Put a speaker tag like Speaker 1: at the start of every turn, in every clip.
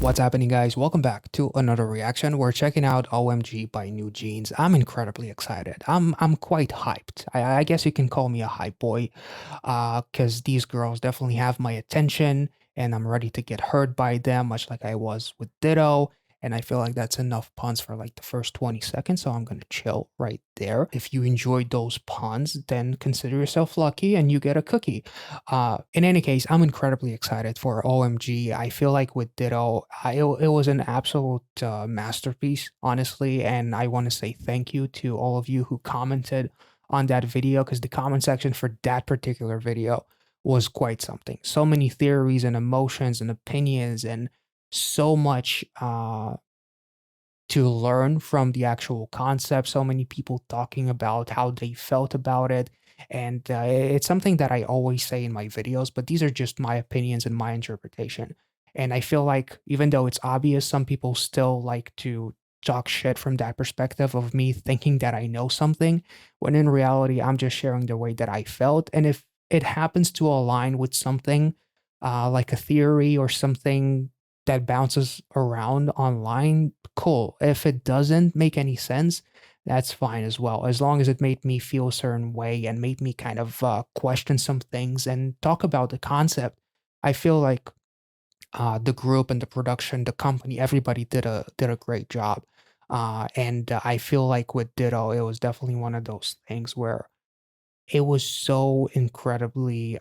Speaker 1: What's happening, guys? Welcome back to another reaction. We're checking out OMG by NewJeans. I'm incredibly excited. I'm quite hyped. I guess you can call me a hype boy, because these girls definitely have my attention, and I'm ready to get heard by them, much like I was with Ditto. And I feel like that's enough puns for like the first 20 seconds, so I'm gonna chill right there. If you enjoyed those puns, then consider yourself lucky and you get a cookie. In any case, I'm incredibly excited for OMG. I feel like with Ditto, it was an absolute masterpiece, honestly. And I want to say thank you to all of you who commented on that video, because the comment section for that particular video was quite something. So many theories and emotions and opinions, and so much to learn from the actual concept. So many people talking about how they felt about it. And it's something that I always say in my videos, but these are just my opinions and my interpretation. And I feel like even though it's obvious, some people still like to talk shit from that perspective of me thinking that I know something, when in reality, I'm just sharing the way that I felt. And if it happens to align with something like a theory or something that bounces around online, cool. If it doesn't make any sense, that's fine as well, as long as it made me feel a certain way and made me kind of question some things and talk about the concept. I feel like the group and the production, the company, everybody did a great job. And I feel like with Ditto, it was definitely one of those things where it was so incredibly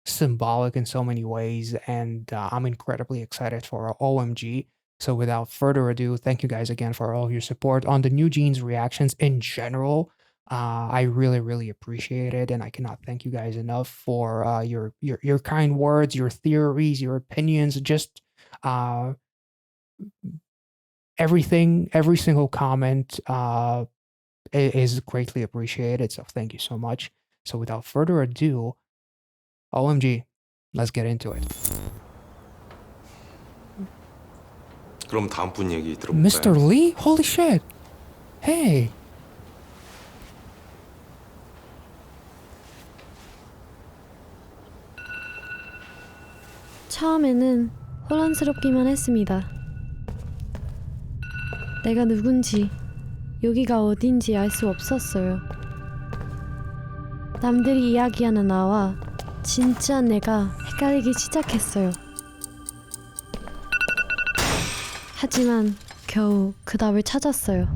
Speaker 1: symbolic in so many ways, and I'm incredibly excited for OMG. So without further ado, thank you guys again for all of your support on the NewJeans reactions in general. I really appreciate it, and I cannot thank you guys enough for your kind words, your theories, your opinions, just uh, everything, every single comment is greatly appreciated. So thank you so much. So without further ado, OMG, let's get into it.
Speaker 2: 그럼 다음 분 얘기 들어볼까요?
Speaker 1: Mr. Lee? Holy shit. Hey.
Speaker 3: 처음에는 혼란스럽기만 했습니다. 내가 누군지, 여기가 어딘지 알 수 없었어요. 남들이 이야기하는 나와 진짜 내가 헷갈리기 시작했어요. 하지만 겨우 그 답을 찾았어요.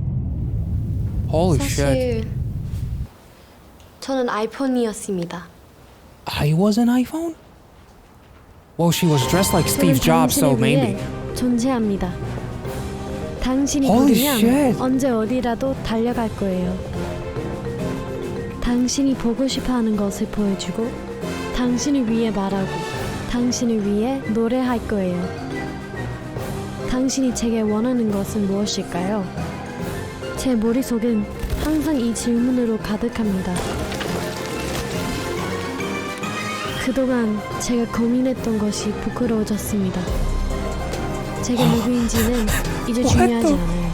Speaker 1: Holy
Speaker 3: 사실
Speaker 1: shit.
Speaker 3: 저는 아이폰이었습니다.
Speaker 1: I was an iPhone? Well, she was dressed like Steve Jobs, so maybe.
Speaker 3: 존재합니다. 당신이
Speaker 1: Holy
Speaker 3: 부르면
Speaker 1: shit.
Speaker 3: 언제 어디라도 달려갈 거예요. 당신이 보고 싶어하는 것을 보여주고, 당신을 위해 말하고, 당신을 위해 노래할 거예요. 당신이 제게 원하는 것은 무엇일까요? 제 머릿속은 항상 이 질문으로 가득합니다. 그동안 제가 고민했던 것이 부끄러워졌습니다. 제가 누구인지는 이제 중요하지 않아요.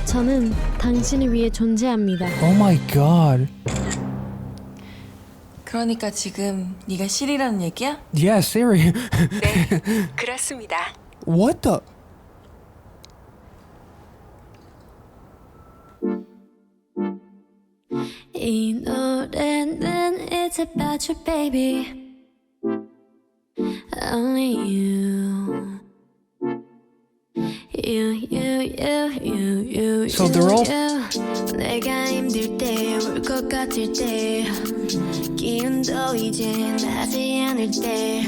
Speaker 3: 저는 당신을 위해 존재합니다.
Speaker 1: Oh my god.
Speaker 4: 그러니까 지금 네가 실이라는 얘기야?
Speaker 1: Yeah, Siri.
Speaker 5: 네, 그렇습니다.
Speaker 1: What the?
Speaker 3: 이 노래는 It's about you, baby. Only you. You.
Speaker 1: So they're all...
Speaker 3: 내가 힘들 때, 울 것 같을 때, 기운도 이제 나지 않을 때.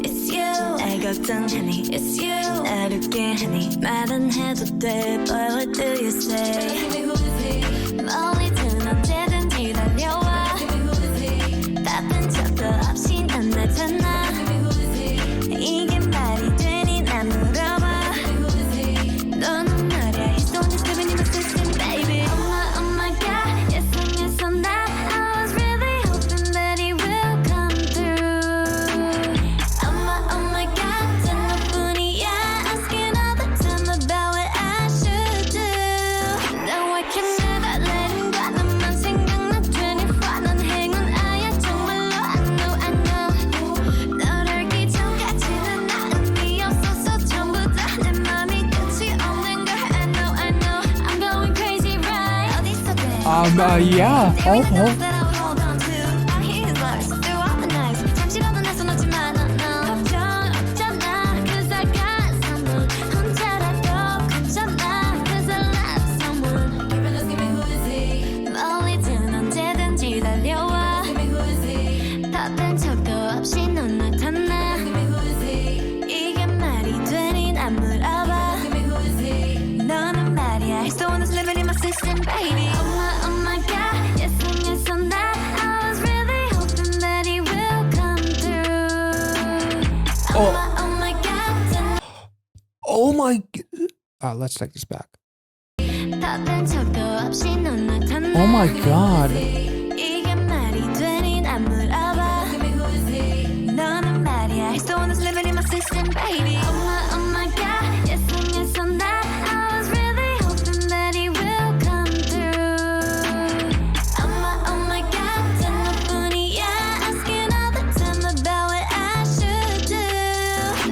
Speaker 3: It's you. 날 걱정하니 It's you. 날 웃게 하니 말은 해도 돼. But what do you say? 멀리든 언제든지 달려와. 바쁜 척도 없이 난 나타나. 이게 말이 되니 난 물어봐. 너는 말야 He's the one who's living in my system, baby. Oh my god, yes I'm not. I was really hoping that he will come through. Oh my god, 너뿐이야. Asking all the time about what I should do. Now I can never let him go. 너만 생각나 24. 넌 행운 아야 정말로 I know
Speaker 1: Yeah. Oh, oh.
Speaker 3: 바쁜 척도 없이 넌 나타나 이게 말이 되니 난 물어봐 너는 말이야 He's the one that's living in my system, baby Oh my God, yes and yes on that I was really hoping that he will come through Oh my God
Speaker 1: Oh my. Let's take this back.
Speaker 3: 바쁜 척도 없이 넌 나타나
Speaker 1: Oh my God.
Speaker 3: 이게 말이 되니 난 물어봐 너는 말이야 He's the one that's living in my system, baby Oh my God, yes and yes on that I was really hoping that he will come through Oh my God, 단 너뿐이야 Asking all the time about what I should do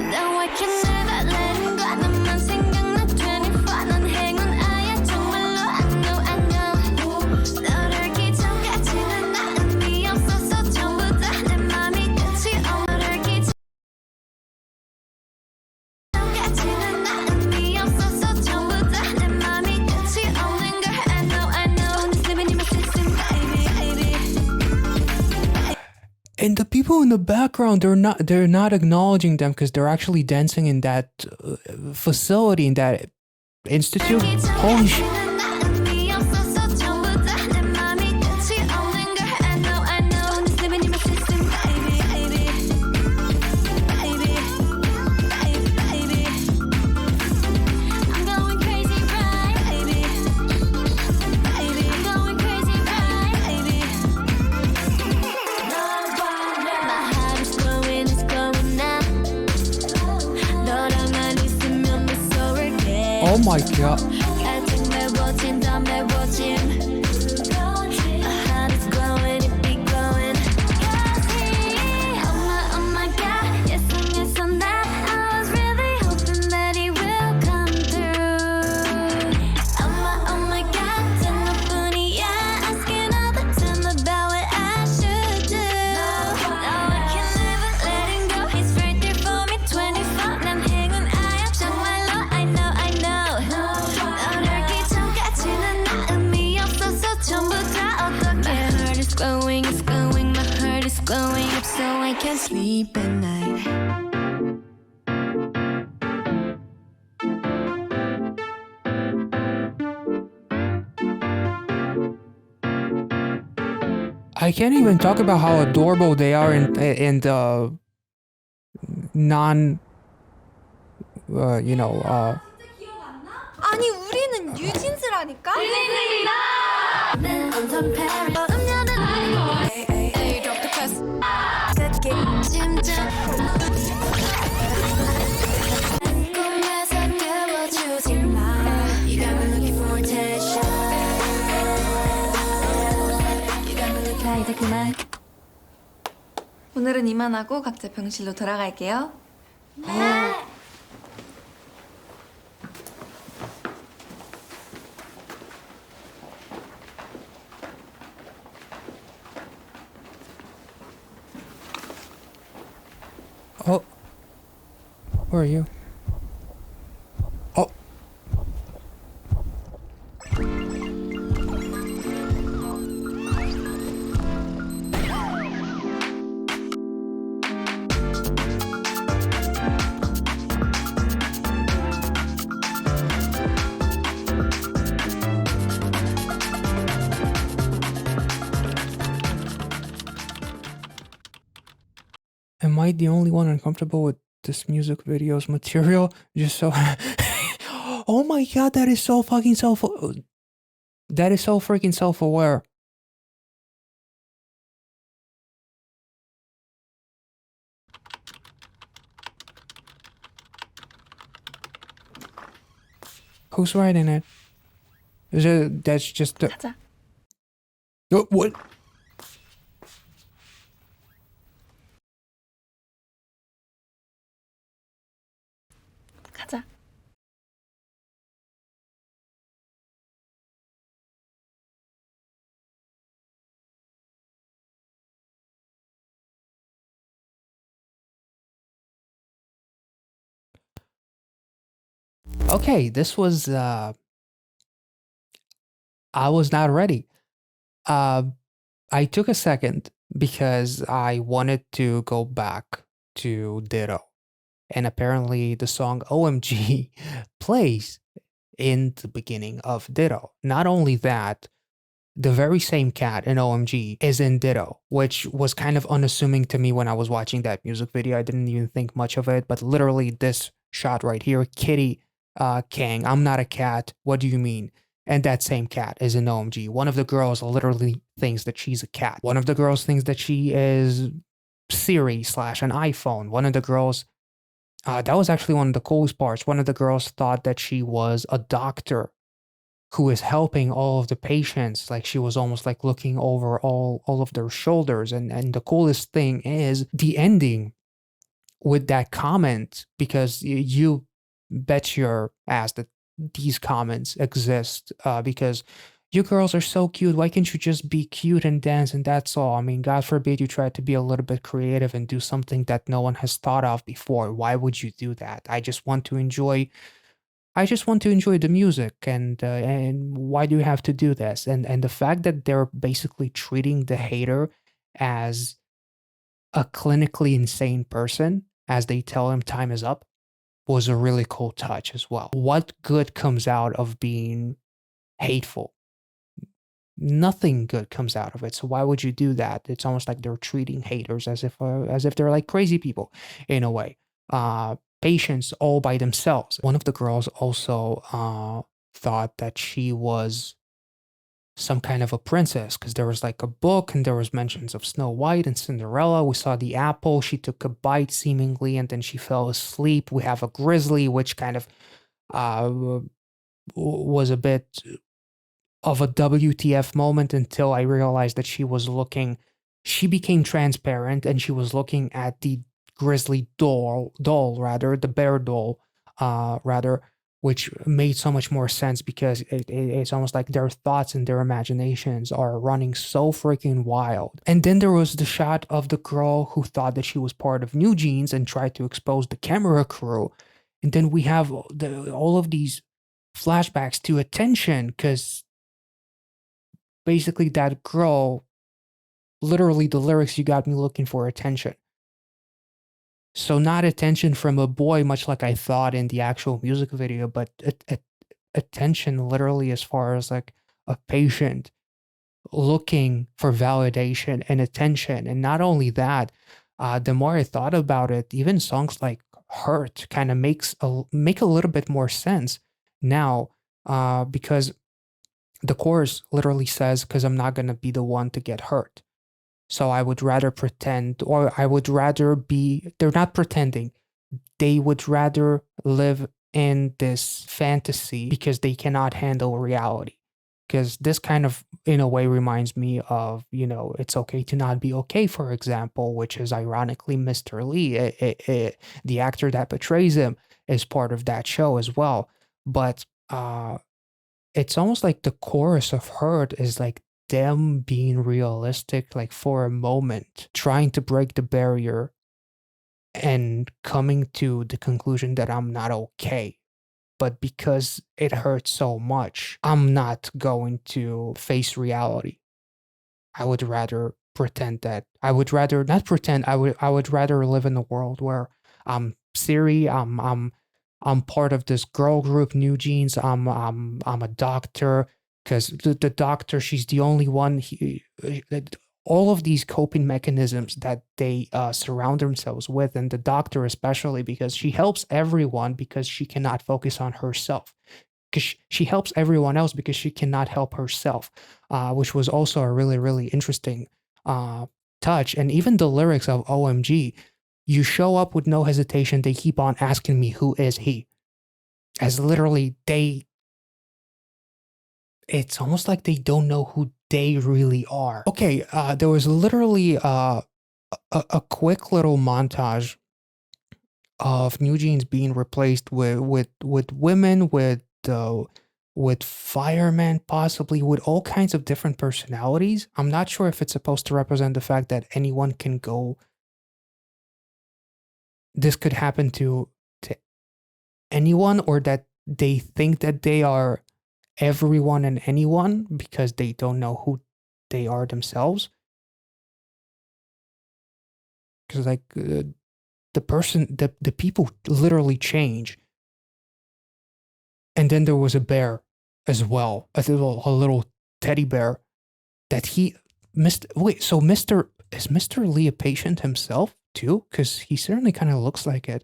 Speaker 3: No, I can never let him go 너만 생각나 24 넌 행운아야 정말로 I know 너를 기 전까지는 나 의미 없었어 전부 다 내 맘이 끝이 너를 기 전까지는 나 의미 없었어 전부 다 내 맘이 끝이 없는 걸 I know Just living in my system baby
Speaker 1: And the people in the background, they're not acknowledging them because they're actually dancing in that facility, in that institute. Holy shit. Oh my God. Glowing up so I can't sleep at night I can't even talk about how adorable they are in the non, you know,
Speaker 6: 아니 우리는 뉴진스라니까?
Speaker 4: 이제 그만. 오늘은 이만하고 각자 병실로 돌아갈게요.
Speaker 1: oh, where are you? Oh. Am I the only one uncomfortable with this music video's material? Just so. Oh my God, that is so fucking that is so freaking self-aware. Who's writing it? Is it that's just the.
Speaker 4: 가자.
Speaker 1: Oh, what?
Speaker 4: 가자.
Speaker 1: Okay, this was I was not ready. Uh, I took a second because I wanted to go back to Ditto. And apparently the song OMG plays in the beginning of Ditto. Not only that, the very same cat in OMG is in Ditto, which was kind of unassuming to me when I was watching that music video. I didn't even think much of it, but literally this shot right here, Kitty Kang, I'm not a cat. What do you mean? And that same cat is in OMG. One of the girls literally thinks that she's a cat. One of the girls thinks that she is Siri slash an iPhone. One of the girls, that was actually one of the coolest parts. One of the girls thought that she was a doctor who is helping all of the patients. Like she was almost like looking over all of their shoulders. And the coolest thing is the ending with that comment, because you bet your ass that these comments exist, because you girls are so cute. Why can't you just be cute and dance and that's all? I mean, God forbid you try to be a little bit creative and do something that no one has thought of before. Why would you do that? I just want to enjoy the music, and why do you have to do this? And the fact that they're basically treating the hater as a clinically insane person as they tell him time is up was a really cool touch as well. What good comes out of being hateful? Nothing good comes out of it. So why would you do that? It's almost like they're treating haters as if they're like crazy people in a way. Patients all by themselves. One of the girls also thought that she was some kind of a princess because there was like a book and there was mentions of Snow White and Cinderella. We saw the apple. She took a bite seemingly and then she fell asleep. We have a grizzly, which kind of was a bit of a WTF moment until I realized that she became transparent and she was looking at the grizzly doll rather, the bear doll, rather, which made so much more sense because it's almost like their thoughts and their imaginations are running so freaking wild. And then there was the shot of the girl who thought that she was part of NewJeans and tried to expose the camera crew. And then we have all of these flashbacks to attention because basically that girl, literally the lyrics, you got me looking for attention. So not attention from a boy, much like I thought in the actual music video, but attention literally as far as like a patient looking for validation and attention. And not only that, the more I thought about it, even songs like Hurt kind of make a little bit more sense now, because the chorus literally says, because I'm not going to be the one to get hurt. So I would rather pretend, or I would rather be, they're not pretending. They would rather live in this fantasy because they cannot handle reality. Because this kind of, in a way, reminds me of, It's Okay to Not Be Okay, for example, which is ironically Mr. Lee. The actor that portrays him is part of that show as well. But it's almost like the chorus of Hurt is like them being realistic, like for a moment, trying to break the barrier and coming to the conclusion that I'm not okay. But because it hurts so much, I'm not going to face reality. I would rather pretend that I would rather not pretend. I would rather live in a world where I'm Siri. I'm part of this girl group, NewJeans. I'm a doctor because the doctor, she's the only one. All of these coping mechanisms that they surround themselves with, and the doctor especially, because she helps everyone because she cannot focus on herself. Because she helps everyone else because she cannot help herself, which was also a really, really interesting touch. And even the lyrics of OMG, you show up with no hesitation. They keep on asking me, who is he? As literally it's almost like they don't know who they really are. Okay, there was literally a quick little montage of NewJeans being replaced with women, with firemen, possibly with all kinds of different personalities. I'm not sure if it's supposed to represent the fact that anyone can go. This could happen to anyone, or that they think that they are everyone and anyone because they don't know who they are themselves. Because like the people literally change. And then there was a bear as well, a little teddy bear that he missed. Wait, so Mr. Lee a patient himself too? Because he certainly kind of looks like it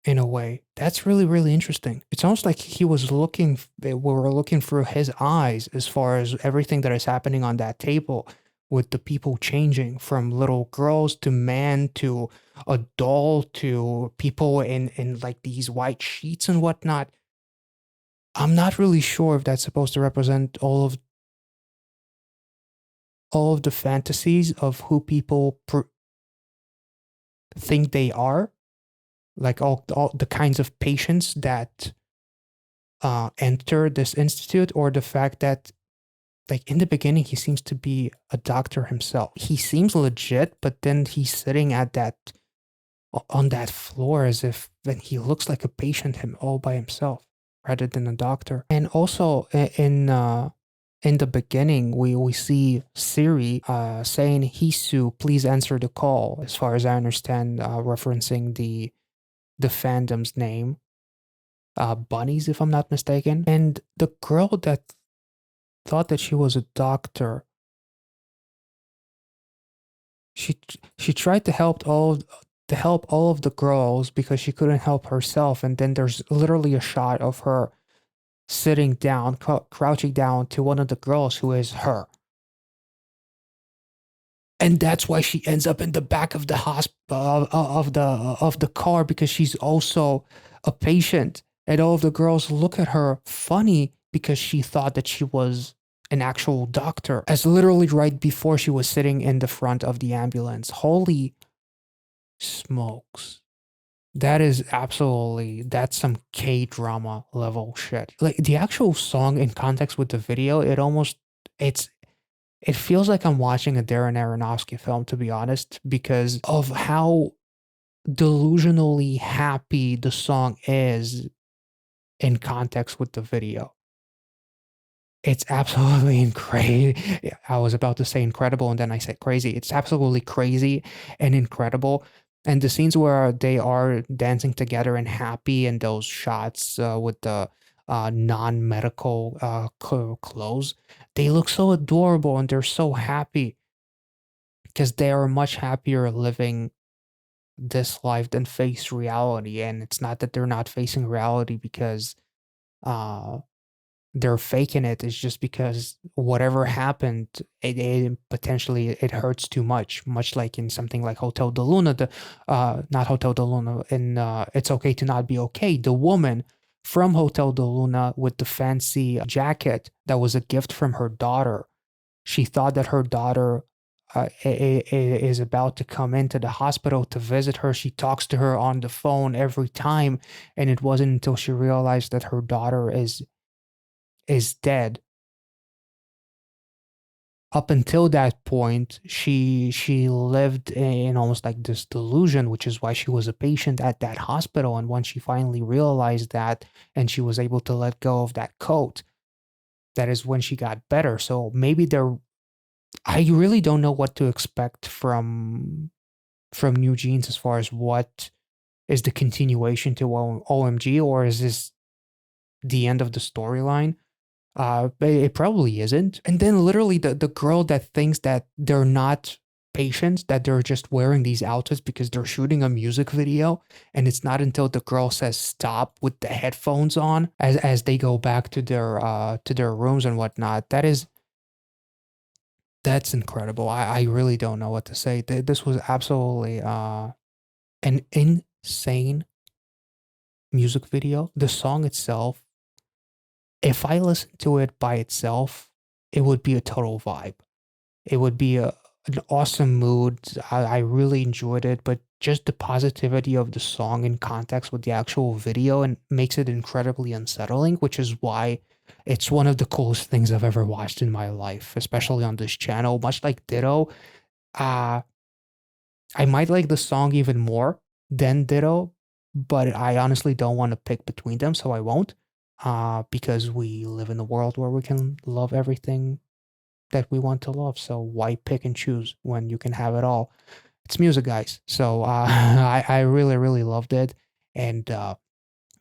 Speaker 1: in a way. That's really, really interesting. It's almost like he was looking, we were looking through his eyes as far as everything that is happening on that table with the people changing from little girls to man to a doll to people in like these white sheets and whatnot. I'm not really sure if that's supposed to represent all of the fantasies of who people think they are, like all the kinds of patients that enter this institute, or the fact that like in the beginning he seems to be a doctor himself. He seems legit, but then he's sitting at that on that floor as if then he looks like a patient him all by himself rather than a doctor. And also in the beginning we see Siri saying, "Hisu, please answer the call," as far as I understand, referencing the fandom's name, Bunnies, if I'm not mistaken. And the girl that thought that she was a doctor, she she tried to help all of the girls because she couldn't help herself. And then there's literally a shot of her sitting down, crouching down to one of the girls who is her. And that's why she ends up in the back of the hospital of the car, because she's also a patient. And all of the girls look at her funny because she thought that she was an actual doctor, as literally right before she was sitting in the front of the ambulance. Holy smokes. That's some K-drama level shit. Like the actual song in context with the video, it feels like I'm watching a Darren Aronofsky film, to be honest, because of how delusionally happy the song is in context with the video. It's absolutely crazy. I was about to say incredible, and then I said crazy. It's absolutely crazy and incredible. And the scenes where they are dancing together and happy, and those shots with the non-medical clothes, they look so adorable and they're so happy because they are much happier living this life than face reality. And it's not that they're not facing reality because uh, they're faking it. It's just because whatever happened, it potentially it hurts too much like in something like Hotel de Luna, not Hotel de Luna, in It's Okay to Not Be Okay. The woman from Hotel de Luna with the fancy jacket that was a gift from her daughter. She thought that her daughter is about to come into the hospital to visit her. She talks to her on the phone every time, and it wasn't until she realized that her daughter is dead. Up until that point, she lived in almost like this delusion, which is why she was a patient at that hospital. And when she finally realized that, and she was able to let go of that coat, that is when she got better. So maybe I really don't know what to expect from NewJeans as far as what is the continuation to OMG, or is this the end of the storyline? But it probably isn't. And then literally the girl that thinks that they're not patients, that they're just wearing these outfits because they're shooting a music video, and it's not until the girl says stop with the headphones on as they go back to their rooms and whatnot. That's incredible. I really don't know what to say. This was absolutely an insane music video. The song itself, if I listened to it by itself, it would be a total vibe. It would be an awesome mood. I really enjoyed it, but just the positivity of the song in context with the actual video and makes it incredibly unsettling, which is why it's one of the coolest things I've ever watched in my life, especially on this channel. Much like Ditto, uh, I might like the song even more than Ditto, but I honestly don't want to pick between them, so I won't. Because we live in a world where we can love everything that we want to love. So why pick and choose when you can have it all? It's music, guys. So I really really loved it, and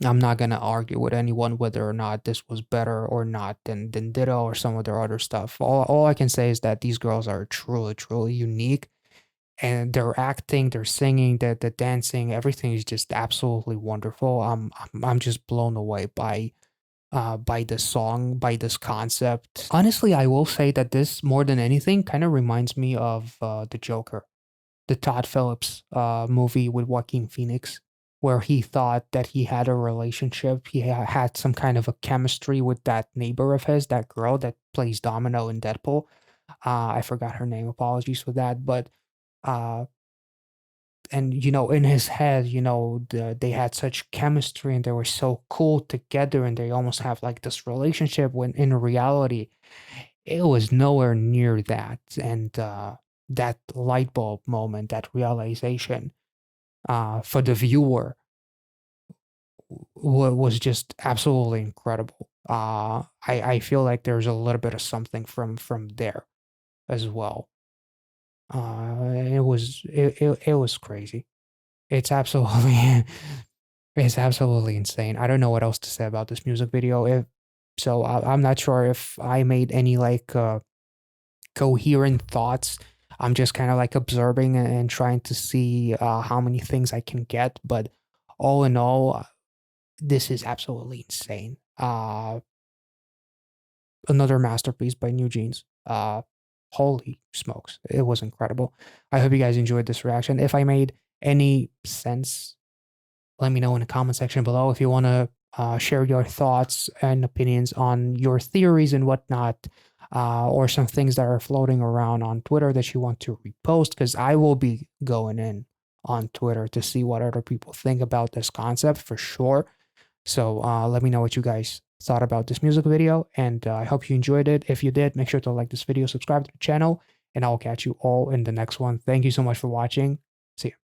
Speaker 1: I'm not gonna argue with anyone whether or not this was better or not than Ditto or some of their other stuff. All I can say is that these girls are truly truly unique, and their acting, their singing, the dancing, everything is just absolutely wonderful. I'm just blown away by this song, by this concept. Honestly, I will say that this more than anything kind of reminds me of the Joker, the Todd Phillips movie with Joaquin Phoenix, where he thought that he had a relationship. He had some kind of a chemistry with that neighbor of his, that girl that plays Domino in Deadpool. I forgot her name. Apologies for that. But uh, and in his head, they had such chemistry and they were so cool together, and they almost have like this relationship. When in reality, it was nowhere near that. And that light bulb moment, that realization, for the viewer, was just absolutely incredible. I feel like there's a little bit of something from there as well. It was crazy. It's absolutely it's absolutely insane. I don't know what else to say about this music video. If so, I'm not sure if I made any like coherent thoughts. I'm just kind of like observing and trying to see how many things I can get. But all in all, this is absolutely insane. Another masterpiece by NewJeans. Holy smokes, it was incredible. I hope you guys enjoyed this reaction. If I made any sense, let me know in the comment section below. If you want to share your thoughts and opinions on your theories and whatnot, or some things that are floating around on Twitter that you want to repost, because I will be going in on Twitter to see what other people think about this concept for sure. So let me know what you guys thought about this music video, and I hope you enjoyed it. If you did, make sure to like this video, subscribe to the channel, and I'll catch you all in the next one. Thank you so much for watching. See you.